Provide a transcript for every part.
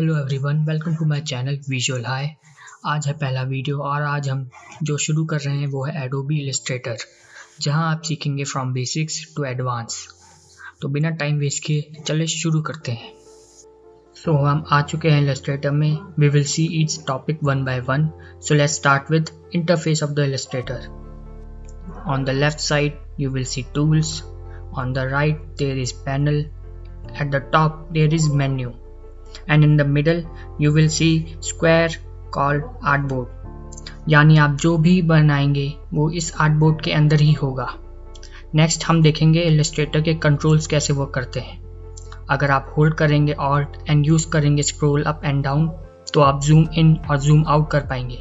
Hello everyone, welcome to my channel visual high. आज है पहला वीडियो और आज हम जो शुरू कर रहे हैं वो है एडोबी इलस्ट्रेटर, जहां आप सीखेंगे फ्रॉम बेसिक्स टू एडवांस। तो बिना टाइम वेस्ट किए चले शुरू करते हैं। सो हम आ चुके हैं इलस्ट्रेटर में। We will see each topic one by one. So let's start with interface of the illustrator. On the left side you will see tools. On the right there is panel. At the top there is menu. And in the middle you will see square called artboard. यानी आप जो भी बनाएंगे वो इस artboard के अंदर ही होगा। नेक्स्ट हम देखेंगे इलस्ट्रेटर के कंट्रोल्स कैसे वर्क करते हैं। अगर आप होल्ड करेंगे ऑल्ट एंड यूज करेंगे स्क्रॉल अप एंड डाउन तो आप जूम इन और जूम आउट कर पाएंगे।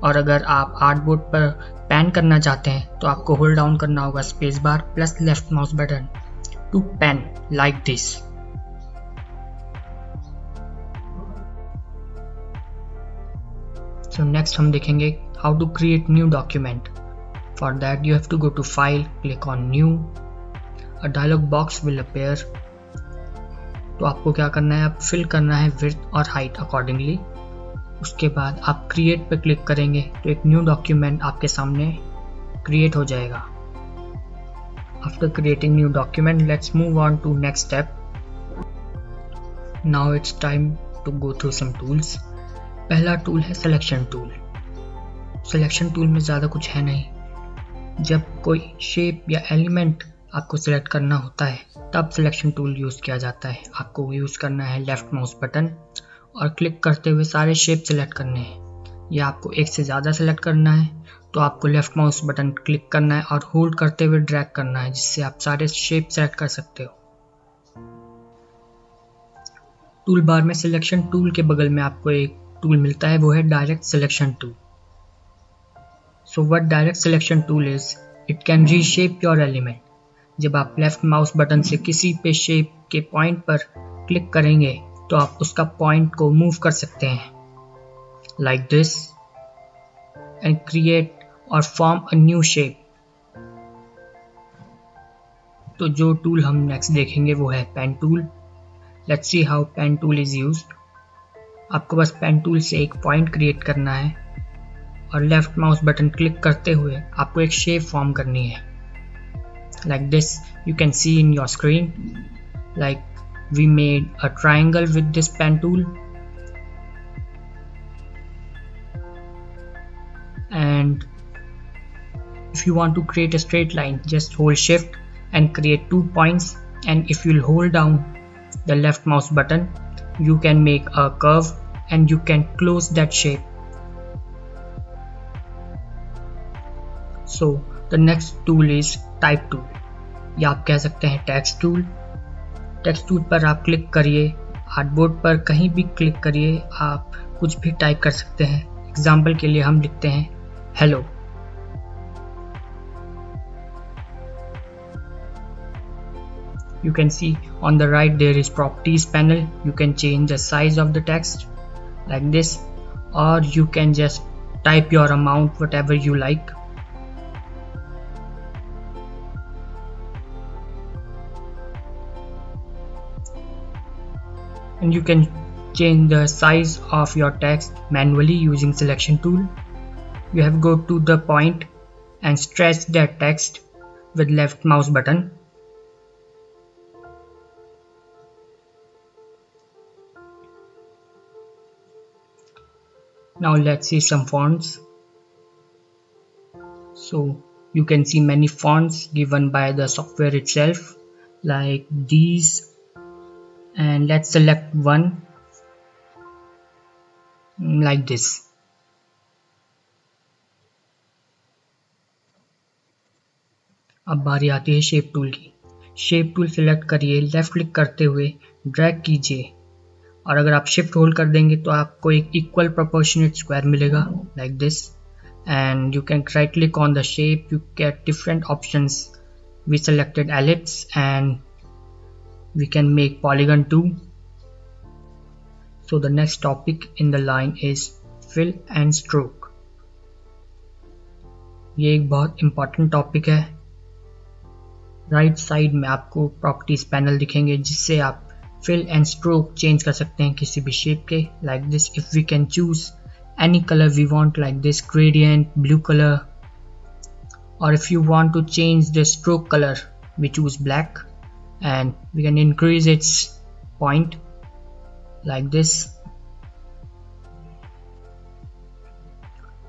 और अगर आप आर्टबोर्ड पर पैन करना चाहते हैं तो आपको होल्ड डाउन करना होगा space bar plus left mouse button to pan like this. So next हम देखेंगे how to create new document. For that you have to go to file, click on new. A dialog box will appear. तो आपको क्या करना है, आप fill करना है width और height accordingly. उसके बाद आप create पे क्लिक करेंगे तो एक new document आपके सामने create हो जाएगा. After creating new document, let's move on to next step. Now it's time to go through some tools. पहला टूल है सिलेक्शन टूल। सिलेक्शन टूल में ज़्यादा कुछ है नहीं। जब कोई शेप या एलिमेंट आपको सिलेक्ट करना होता है तब सिलेक्शन टूल यूज़ किया जाता है। आपको यूज़ करना है लेफ्ट माउस बटन और क्लिक करते हुए सारे शेप सिलेक्ट करने हैं। या आपको एक से ज़्यादा सिलेक्ट करना है तो आपको लेफ्ट माउस बटन क्लिक करना है और होल्ड करते हुए ड्रैग करना है, जिससे आप सारे शेप सेलेक्ट कर सकते हो। टूल बार में सिलेक्शन टूल के बगल में आपको एक टूल मिलता है, वो है direct selection tool. So what direct selection tool is, it can reshape your element. जब आप लेफ्ट माउस बटन से किसी पे शेप के पॉइंट पर क्लिक करेंगे तो आप उसका पॉइंट को मूव कर सकते हैं लाइक दिस एंड क्रिएट और फॉर्म अ न्यू शेप। तो जो टूल हम नेक्स्ट देखेंगे वो है pen tool. Let's see how pen tool is used. आपको बस पेन टूल से एक पॉइंट क्रिएट करना है और लेफ्ट माउस बटन क्लिक करते हुए आपको एक शेप फॉर्म करनी है like this. You can see in your screen like we made a triangle with this pen tool and if you want to create a straight line just hold shift and create 2 points, and if you'll hold down the left mouse button you can make a curve and you can close that shape. So the next tool is type tool, या आप कह सकते हैं text tool. Text tool पर आप click करिए, artboard पर कहीं भी क्लिक करिए, आप कुछ भी टाइप कर सकते हैं। एग्जाम्पल के लिए हम लिखते हैं hello. You can see on the right there is properties panel. You can change the size of the text like this, or you can just type your amount whatever you like. And you can change the size of your text manually using selection tool. You have to go to the point and stretch that text with left mouse button. Now let's see some fonts. So you can see many fonts given by the software itself like these, and let's select one like this. अब बारी आती है shape tool की। Shape tool select करिए, left click करते हुए drag कीजिए और अगर आप शिफ्ट होल्ड कर देंगे तो आपको एक इक्वल प्रोपोर्शनेट स्क्वायर मिलेगा like this. And you can right click on the shape, you get different options. We selected ellipse and we can make polygon too. So the next topic in the line is fill and stroke. ये एक बहुत important topic है। Right side में आपको properties panel दिखेंगे जिससे आप fill and stroke change कर सकते हैं किसी भी शेप के, like this. If we can choose any color we want, like this gradient, blue color, or if you want to change the stroke color we choose black, and we can increase its point like this.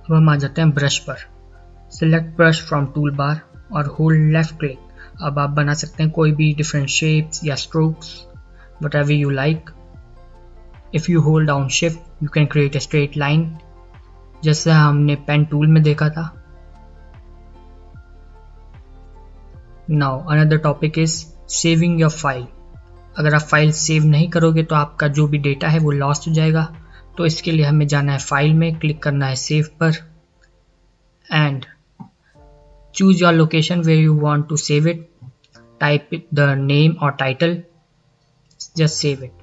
अब हम आ जाते हैं brush पर. Select brush from tool bar और hold left click. अब आप बना सकते हैं कोई भी डिफरेंट शेप्स या strokes, whatever you like. If you hold down shift you can create a straight line, जैसा हमने पेन टूल में देखा था. Now another topic is saving your file. अगर आप फाइल सेव नहीं करोगे तो आपका जो भी डेटा है वो लॉस्ट हो जाएगा. तो इसके लिए हमें जाना है फाइल में, क्लिक करना है सेव पर and choose your location where you want to save it. Type the name और title, just save it.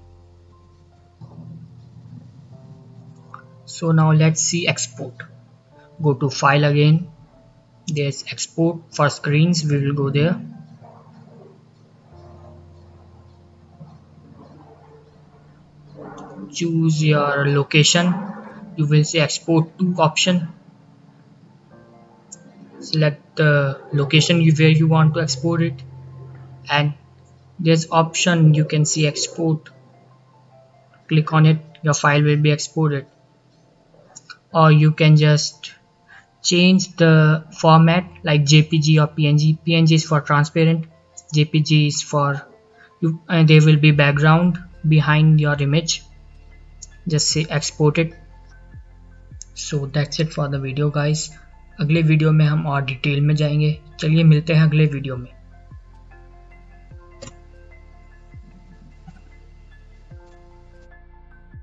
So now let's see export. Go to file again, there's export for screens, we will go there. Choose your location, you will see export to option. Select the location where you want to export it, and there's option you can see export. Click on it, your file will be exported. Or you can just change the format like JPG or PNG. PNG is for transparent, JPG is for you, and there will be background behind your image. Just say export it. So that's it for the video guys. अगले video में हम और detail में जाएंगे. चलिए मिलते हैं अगले वीडियो में.